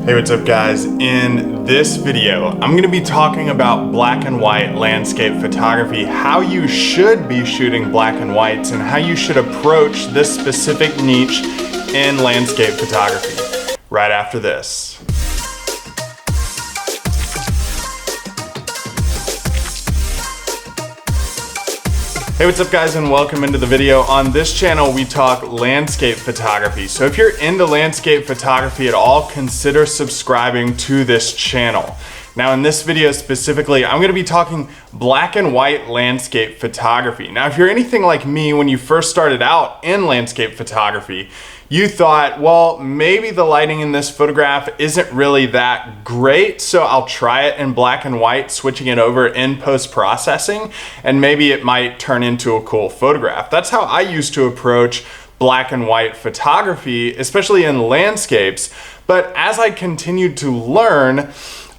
Hey, what's up guys? In this video, I'm gonna be talking about black and white landscape photography, how you should be shooting black and whites, and how you should approach this specific niche in landscape photography. Right after this. Hey, what's up guys, and welcome into the video. On this channel, we talk landscape photography. So if you're into landscape photography at all, consider subscribing to this channel. Now in this video specifically, I'm gonna be talking black and white landscape photography. Now if you're anything like me, when you first started out in landscape photography, you thought, well, maybe the lighting in this photograph isn't really that great, so I'll try it in black and white, switching it over in post-processing, and maybe it might turn into a cool photograph. That's how I used to approach black and white photography, especially in landscapes. But as I continued to learn,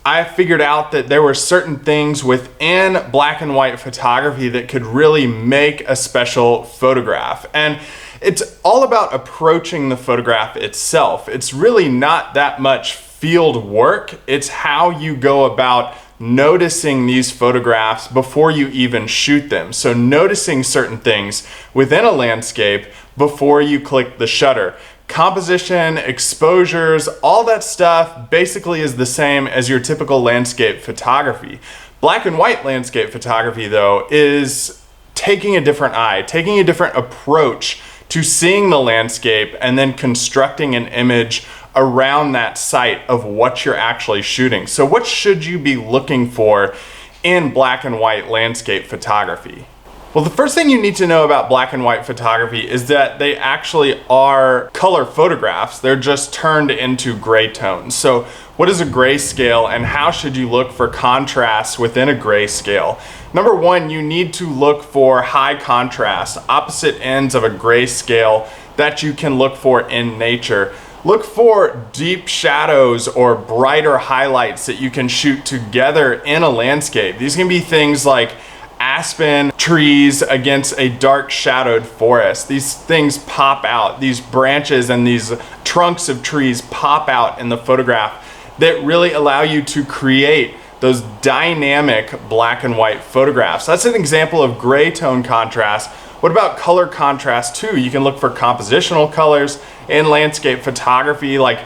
I figured out that there were certain things within black and white photography that could really make a special photograph. And it's all about approaching the photograph itself. It's really not that much field work. It's how you go about noticing these photographs before you even shoot them. So noticing certain things within a landscape before you click the shutter. Composition, exposures, all that stuff basically is the same as your typical landscape photography. Black and white landscape photography though is taking a different eye, taking a different approach to seeing the landscape and then constructing an image around that site of what you're actually shooting. So what should you be looking for in black and white landscape photography? Well, the first thing you need to know about black and white photography is that they actually are color photographs. They're just turned into gray tones. So what is a grayscale and how should you look for contrast within a grayscale? Number one, you need to look for high contrast, opposite ends of a grayscale that you can look for in nature. Look for deep shadows or brighter highlights that you can shoot together in a landscape. These can be things like aspen trees against a dark shadowed forest. These things pop out. These branches and these trunks of trees pop out in the photograph that really allow you to create those dynamic black and white photographs. That's an example of gray tone contrast. What about color contrast too? You can look for compositional colors in landscape photography, like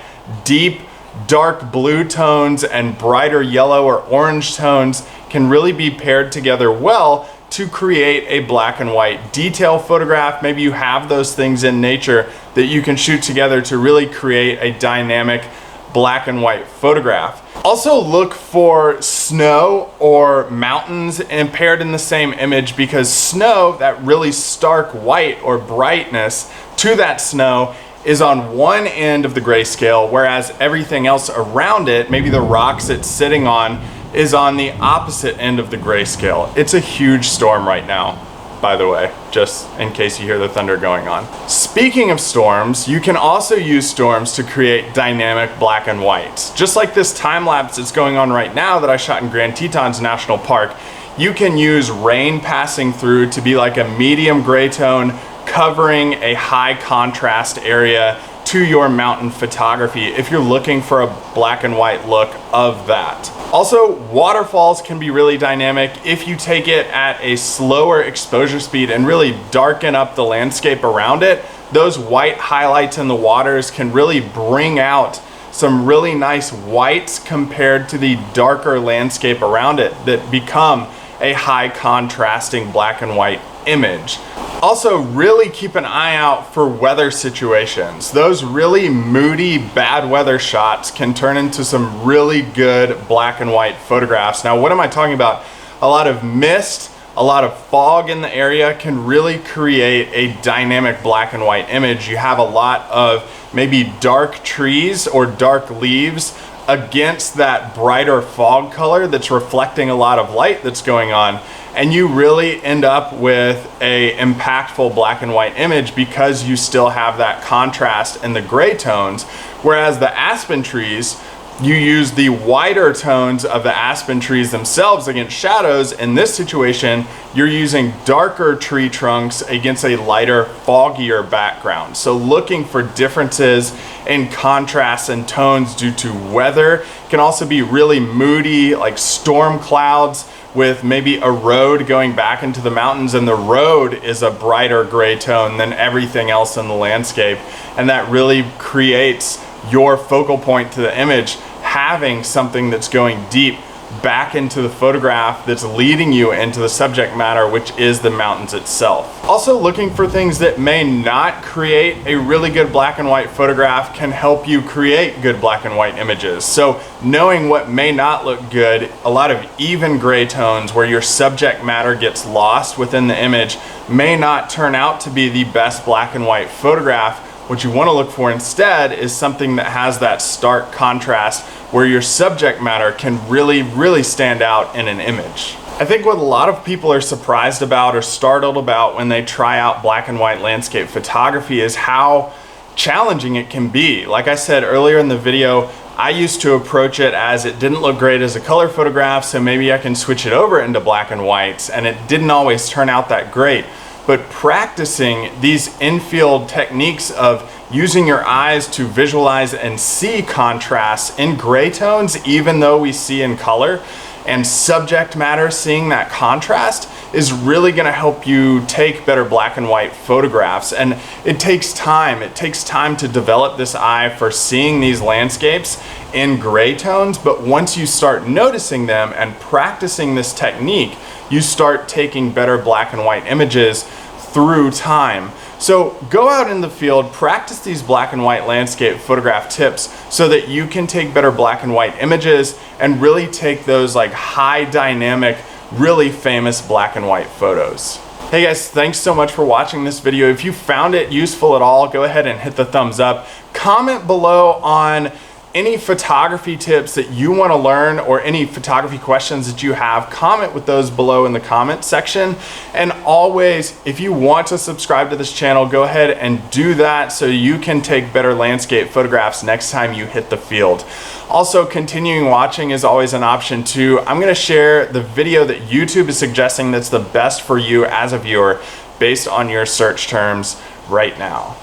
deep dark blue tones and brighter yellow or orange tones can really be paired together well to create a black and white detail photograph. Maybe you have those things in nature that you can shoot together to really create a dynamic black and white photograph. Also look for snow or mountains and paired in the same image, because snow, that really stark white or brightness to that snow, is on one end of the grayscale, whereas everything else around it, maybe the rocks it's sitting on, is on the opposite end of the grayscale. It's a huge storm right now, by the way, just in case you hear the thunder going on. Speaking of storms, you can also use storms to create dynamic black and whites. Just like this time lapse that's going on right now that I shot in Grand Tetons National Park, you can use rain passing through to be like a medium gray tone covering a high contrast area to your mountain photography if you're looking for a black and white look of that. Also, waterfalls can be really dynamic if you take it at a slower exposure speed and really darken up the landscape around it. Those white highlights in the waters can really bring out some really nice whites compared to the darker landscape around it that become a high contrasting black and white image. Also, really keep an eye out for weather situations. Those really moody, bad weather shots can turn into some really good black and white photographs. Now, what am I talking about? A lot of mist, a lot of fog in the area can really create a dynamic black and white image. You have a lot of maybe dark trees or dark leaves against that brighter fog color that's reflecting a lot of light that's going on, and you really end up with a impactful black and white image because you still have that contrast in the gray tones, whereas the aspen trees You use the wider tones of the aspen trees themselves against shadows. In this situation, you're using darker tree trunks against a lighter, foggier background. So looking for differences in contrast and tones due to weather. It can also be really moody, like storm clouds with maybe a road going back into the mountains, and the road is a brighter gray tone than everything else in the landscape. And that really creates your focal point to the image, having something that's going deep back into the photograph that's leading you into the subject matter, which is the mountains itself. Also, looking for things that may not create a really good black and white photograph can help you create good black and white images. So knowing what may not look good, a lot of even gray tones where your subject matter gets lost within the image may not turn out to be the best black and white photograph. What you want to look for instead is something that has that stark contrast where your subject matter can really stand out in an image. I think what a lot of people are surprised about or startled about when they try out black and white landscape photography is how challenging it can be. Like I said earlier in the video, I used to approach it as it didn't look great as a color photograph, so maybe I can switch it over into black and whites, and it didn't always turn out that great. But practicing these in-field techniques of using your eyes to visualize and see contrasts in gray tones, even though we see in color, and subject matter, seeing that contrast is really gonna help you take better black and white photographs. And it takes time. It takes time to develop this eye for seeing these landscapes in gray tones, but once you start noticing them and practicing this technique, you start taking better black and white images through time. So go out in the field, practice these black and white landscape photograph tips so that you can take better black and white images and really take those like high dynamic, really famous black and white photos. Hey guys, thanks so much for watching this video. If you found it useful at all, go ahead and hit the thumbs up. Comment below on any photography tips that you want to learn or any photography questions that you have. Comment with those below in the comment section. And always, if you want to subscribe to this channel, go ahead and do that so you can take better landscape photographs next time you hit the field. Also, continuing watching is always an option too. I'm going to share the video that YouTube is suggesting that's the best for you as a viewer based on your search terms right now.